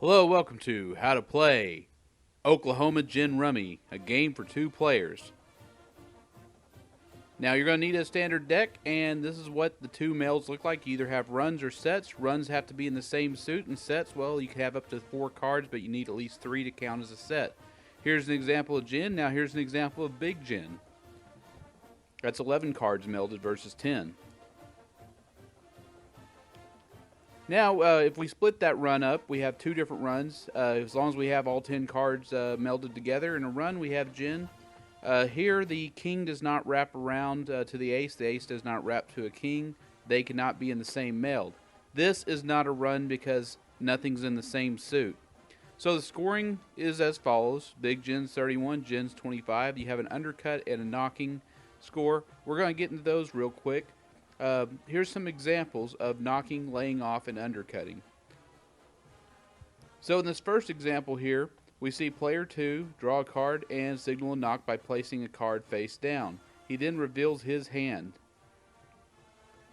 Hello, welcome to How to Play Oklahoma Gin Rummy, a game for two players. Now, you're going to need a standard deck, and this is what the two melds look like. You either have runs or sets. Runs have to be in the same suit, and sets, well, you can have up to 4 cards, but you need at least 3 to count as a set. Here's an example of Gin. Now, here's an example of Big Gin. That's 11 cards melded versus 10. Now, if we split that run up, we have 2 different runs. As long as we have all 10 cards melded together in a run, we have Gin. Here, the king does not wrap around to the ace does not wrap to a king. They cannot be in the same meld. This is not a run because nothing's in the same suit. So the scoring is as follows. Big Gin's 31, Gin's 25. You have an undercut and a knocking score. We're going to get into those real quick. Here's some examples of knocking, laying off, and undercutting. So in this first example here, we see player 2 draw a card and signal a knock by placing a card face down. He then reveals his hand.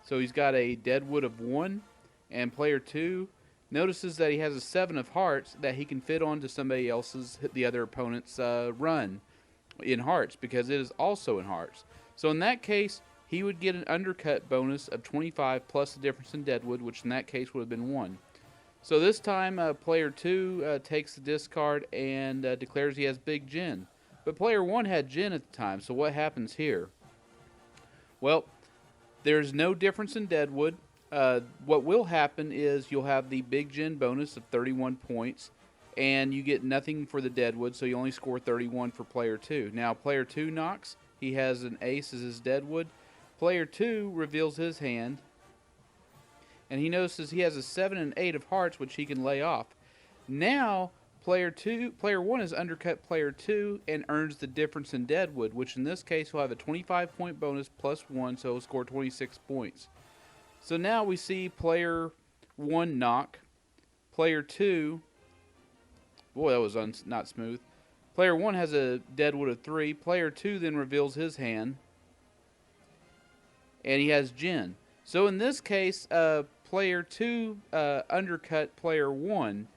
So he's got a deadwood of 1, and player 2 notices that he has a 7 of hearts that he can fit onto somebody else's, the other opponent's run in hearts, because it is also in hearts. So in that case, he would get an undercut bonus of 25 plus the difference in deadwood, which in that case would have been 1. So this time, player 2 takes the discard and declares he has Big Gin. But player 1 had Gin at the time, so what happens here? Well, there's no difference in deadwood. What will happen is you'll have the Big Gin bonus of 31 points, and you get nothing for the deadwood, so you only score 31 for player 2. Now, player 2 knocks. He has an ace as his deadwood. Player 2 reveals his hand, and he notices he has a 7 and 8 of hearts, which he can lay off. Now, player 1 has undercut player 2 and earns the difference in deadwood, which in this case will have a 25-point bonus plus 1, so he'll score 26 points. So now we see player 1 knock. Player 2, boy, that was not smooth. Player 1 has a deadwood of 3. Player 2 then reveals his hand, and he has Gin. So in this case, player 2 undercut player 1,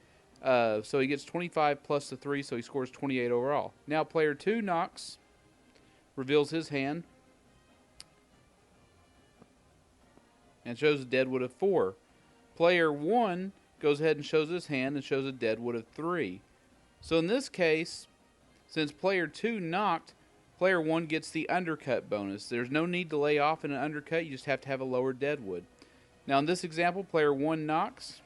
so he gets 25 plus the 3, so he scores 28 overall. Now player 2 knocks, reveals his hand, and shows a deadwood of 4. Player 1 goes ahead and shows his hand and shows a deadwood of 3. So in this case, since player 2 knocked, player 1 gets the undercut bonus. There's no need to lay off in an undercut. You just have to have a lower deadwood. Now in this example, player 1 knocks.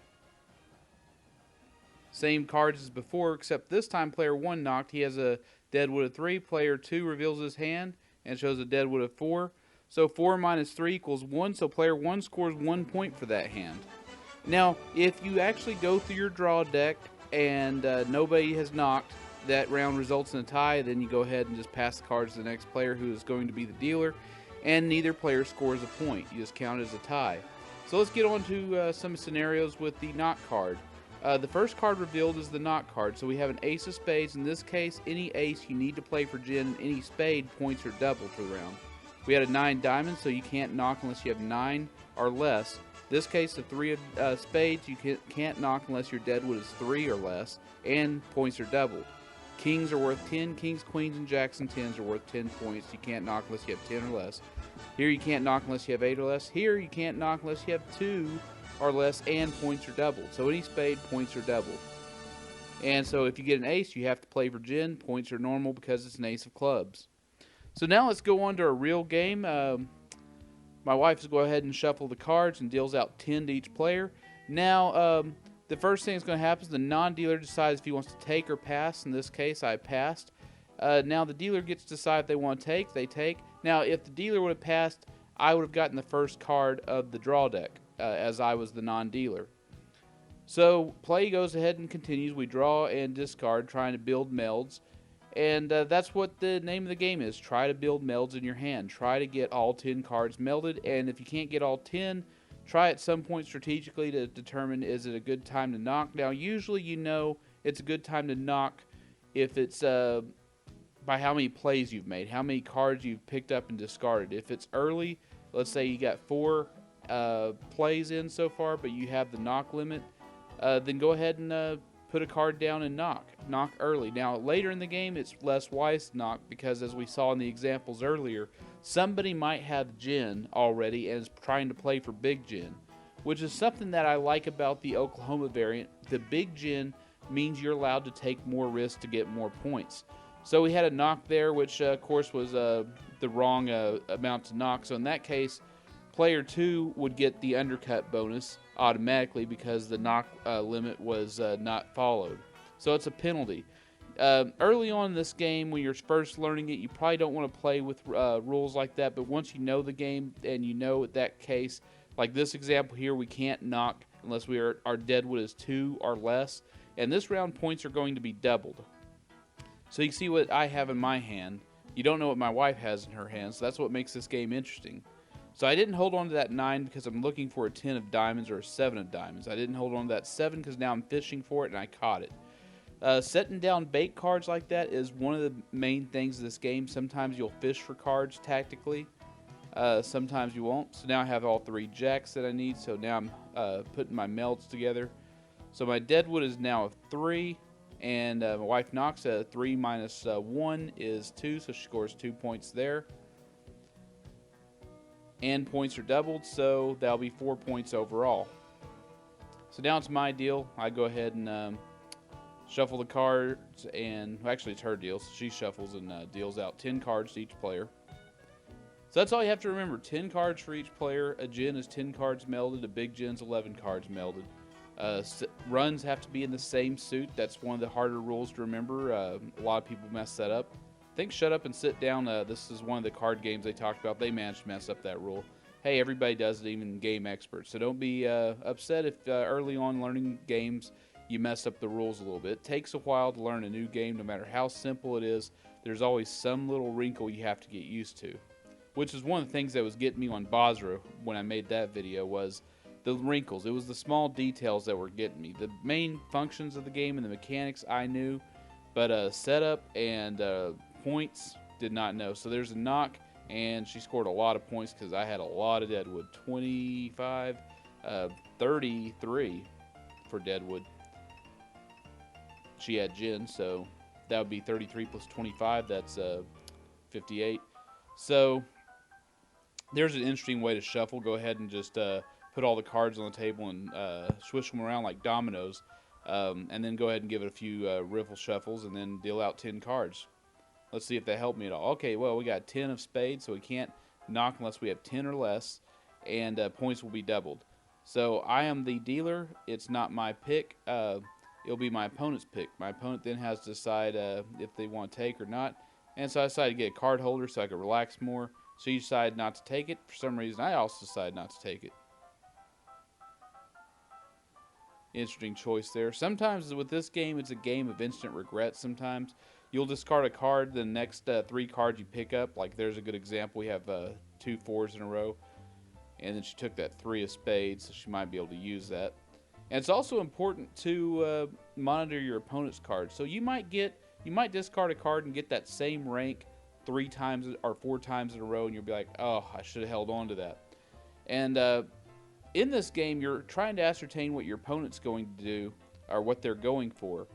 Same cards as before, except this time player 1 knocked. He has a deadwood of 3. Player 2 reveals his hand and shows a deadwood of 4. So 4 minus 3 equals 1, so player 1 scores 1 point for that hand. Now, if you actually go through your draw deck and nobody has knocked, that round results in a tie, then you go ahead and just pass the cards to the next player, who is going to be the dealer, and neither player scores a point. You just count it as a tie. So let's get on to some scenarios with the knock card. The first card revealed is the knock card. So we have an ace of spades. In this case, any ace you need to play for Gin, any spade, points are doubled for the round. We had a 9 diamonds, so you can't knock unless you have 9 or less. In this case, the 3 of spades, you can't knock unless your deadwood is 3 or less, and points are doubled. Kings are worth 10. Kings, queens, and jacks and 10s are worth 10 points. You can't knock unless you have 10 or less. Here you can't knock unless you have 8 or less. Here you can't knock unless you have 2 or less, and points are doubled. So any spade, points are doubled. And so if you get an ace, you have to play for Gin. Points are normal because it's an ace of clubs. So now let's go on to a real game. My wife will go ahead and shuffle the cards and deals out 10 to each player. Now, the first thing that's going to happen is the non-dealer decides if he wants to take or pass. In this case, I passed. Now the dealer gets to decide if they want to take. They take. Now, if the dealer would have passed, I would have gotten the first card of the draw deck, as I was the non-dealer. So play goes ahead and continues. We draw and discard, trying to build melds. And that's what the name of the game is. Try to build melds in your hand. Try to get all 10 cards melded. And if you can't get all 10, try at some point strategically to determine, is it a good time to knock. Now, usually you know it's a good time to knock if it's by how many plays you've made, how many cards you've picked up and discarded. If it's early, let's say you got 4 plays in so far, but you have the knock limit, then go ahead and put a card down and knock early. Now later in the game it's less wise to knock because, as we saw in the examples earlier, somebody might have Gin already and is trying to play for Big Gin, which is something that I like about the Oklahoma variant. The Big Gin means you're allowed to take more risk to get more points. So we had a knock there, which of course was the wrong amount to knock. So in that case, player 2 would get the undercut bonus automatically because the knock limit was not followed. So it's a penalty. Early on in this game, when you're first learning it, you probably don't want to play with rules like that. But once you know the game and you know that case, like this example here, we can't knock unless our deadwood is 2 or less. And this round, points are going to be doubled. So you can see what I have in my hand. You don't know what my wife has in her hand, so that's what makes this game interesting. So I didn't hold on to that 9 because I'm looking for a 10 of diamonds or a 7 of diamonds. I didn't hold on to that 7 because now I'm fishing for it and I caught it. Setting down bait cards like that is one of the main things of this game. Sometimes you'll fish for cards tactically. Sometimes you won't. So now I have all 3 jacks that I need. So now I'm putting my melds together. So my deadwood is now a 3. And my wife knocks a 3 minus 1 is 2. So she scores 2 points there. And points are doubled, so that'll be 4 points overall. So now it's my deal. I go ahead and shuffle the cards, and actually it's her deal, so she shuffles and deals out 10 cards to each player. So that's all you have to remember. 10 cards for each player. A gin is 10 cards melded. A big gin's 11 cards melded. Runs have to be in the same suit. That's one of the harder rules to remember. A lot of people mess that up. I think Shut Up and Sit Down, this is one of the card games they talked about. They managed to mess up that rule. Hey, everybody does it, even game experts. So don't be upset if early on learning games you mess up the rules a little bit. It takes a while to learn a new game. No matter how simple it is, there's always some little wrinkle you have to get used to. Which is one of the things that was getting me on Basra when I made that video, was the wrinkles. It was the small details that were getting me. The main functions of the game and the mechanics I knew, but setup and points did not know. So there's a knock, and she scored a lot of points because I had a lot of deadwood. 25, 33 for deadwood. She had gin, so that would be 33 plus 25. That's 58. So there's an interesting way to shuffle. Go ahead and just put all the cards on the table and swish them around like dominoes, and then go ahead and give it a few riffle shuffles and then deal out 10 cards. Let's see if that helped me at all. Okay, well, we got 10 of spades, so we can't knock unless we have 10 or less, and points will be doubled. So I am the dealer. It's not my pick. It'll be my opponent's pick. My opponent then has to decide if they want to take or not. And so I decided to get a card holder so I could relax more. So you decide not to take it. For some reason, I also decided not to take it. Interesting choice there. Sometimes with this game, it's a game of instant regret. Sometimes you'll discard a card, the next 3 cards you pick up. Like there's a good example. We have 2 4s in a row. And then she took that 3 of spades, so she might be able to use that. And it's also important to monitor your opponent's cards. So you might discard a card and get that same rank 3 times or 4 times in a row, and you'll be like, oh, I should have held on to that. And in this game, you're trying to ascertain what your opponent's going to do or what they're going for.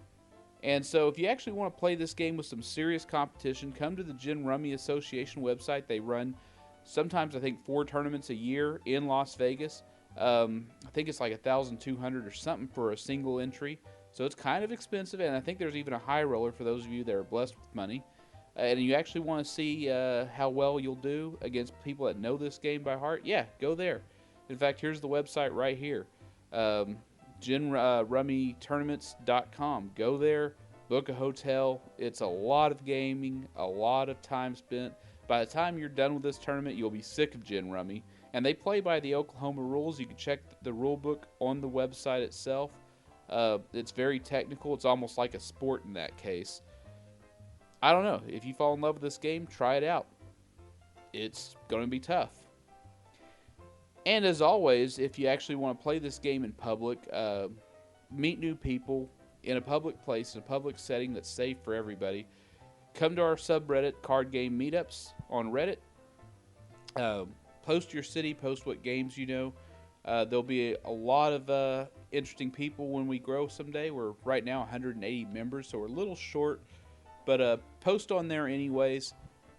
And so if you actually want to play this game with some serious competition, come to the Gin Rummy Association website. They run sometimes, I think, 4 tournaments a year in Las Vegas. I think it's like 1,200 or something for a single entry. So it's kind of expensive, and I think there's even a high roller for those of you that are blessed with money. And you actually want to see how well you'll do against people that know this game by heart, yeah, go there. In fact, here's the website right here, GinRummyTournaments.com. Go there, book a hotel. It's a lot of gaming, a lot of time spent. By the time you're done with this tournament, you'll be sick of Gin Rummy. And they play by the Oklahoma rules. You can check the rule book on the website itself. It's very technical. It's almost like a sport in that case. I don't know. If you fall in love with this game, try it out. It's going to be tough. And as always, if you actually want to play this game in public, meet new people in a public place, in a public setting that's safe for everybody, come to our subreddit, Card Game Meetups, on Reddit. Post your city, post what games you know. There'll be a lot of interesting people when we grow someday. We're right now 180 members, so we're a little short, but post on there anyways.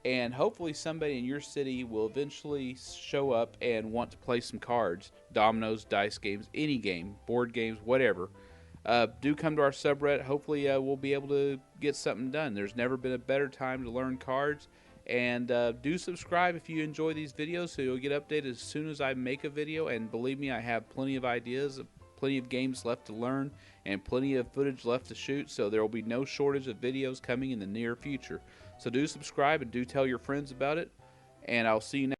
And hopefully somebody in your city will eventually show up and want to play some cards, dominoes, dice games, any game, board games, whatever. Do come to our subreddit. Hopefully we'll be able to get something done. There's never been a better time to learn cards. And do subscribe if you enjoy these videos so you'll get updated as soon as I make a video. And believe me, I have plenty of ideas, plenty of games left to learn, and plenty of footage left to shoot. So there will be no shortage of videos coming in the near future. So do subscribe and do tell your friends about it. And I'll see you next